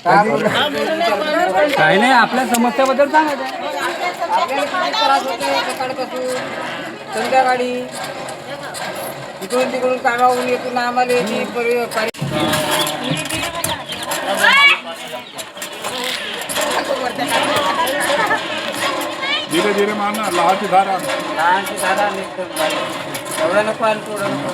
काही नाही, आपल्या समस्याबद्दल सांगायचं. आपल्याला किती त्रास होते सकाळपासून संध्याकाळी, इकडून तिकडून कामावरून येतून आम्हाला याची धीरे धीरे मारना, लहाची धारा एवढं नको आणि थोडं नको.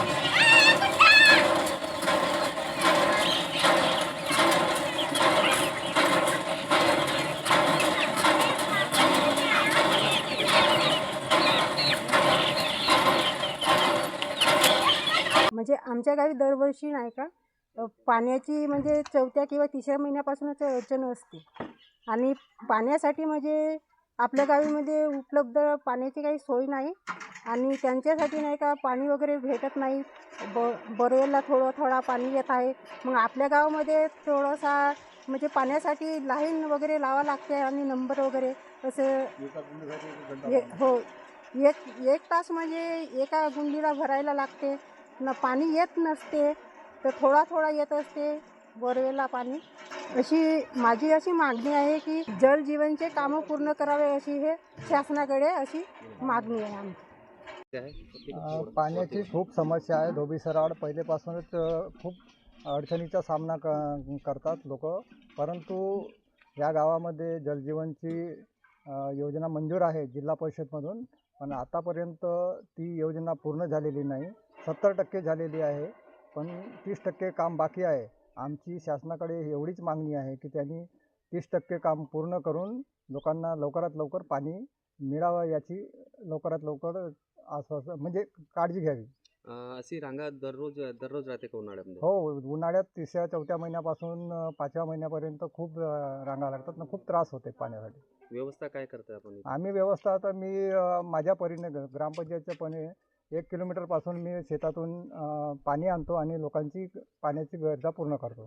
म्हणजे आमच्या गावी दरवर्षी नाही का पाण्याची म्हणजे चौथ्या किंवा तिसऱ्या महिन्यापासूनच अडचण असते. आणि पाण्यासाठी म्हणजे आपल्या गावीमध्ये उपलब्ध पाण्याची काही सोय नाही आणि त्यांच्यासाठी नाही का पाणी वगैरे भेटत नाही. बोरवेलला थोडा पाणी येत आहे. मग आपल्या गावामध्ये थोडासा म्हणजे पाण्यासाठी लाईन वगैरे लावा लागते आणि नंबर वगैरे असं हो एक तास म्हणजे एका गुंडीला भरायला लागते. पाणी येत नसते तर थोडा येत असते बोरवेलला पाणी. माझी अशी मागणी आहे की जल जीवनचे कामं पूर्ण करावे अशी हे शासनाकडे अशी मागणी आहे आमची. पाण्याची खूप समस्या आहे. धोबीसराड पहिलेपासूनच खूप अडचणीचा सामना करतात लोक. परंतु या गावामध्ये जलजीवनची योजना मंजूर आहे जिल्हा परिषदमधून, पण आतापर्यंत ती योजना पूर्ण झालेली नाही. 70% झालेली आहे, पण 30% काम बाकी आहे. आमची शासनाकडे एवढीच मागणी आहे की त्यांनी 30% काम पूर्ण करून लोकांना लवकरात लवकर पाणी मिळावं याची लवकरात लवकर आश्वासन म्हणजे काळजी घ्यावी. अशी रांगा दररोज राहते का उन्हाळ्यामध्ये? हो, उन्हाळ्यात 3ऱ्या-4थ्या महिन्यापासून 5व्या महिन्यापर्यंत खूप रांगा लागतात ना, खूप त्रास होते पाण्यासाठी. व्यवस्था काय करताय आपण? आम्ही व्यवस्था आता मी माझ्या परीने ग्रामपंचायतच्या पणे 1 किलोमीटरपासून मी शेतातून पाणी आणतो आणि लोकांची पाण्याची गरजा पूर्ण करतो.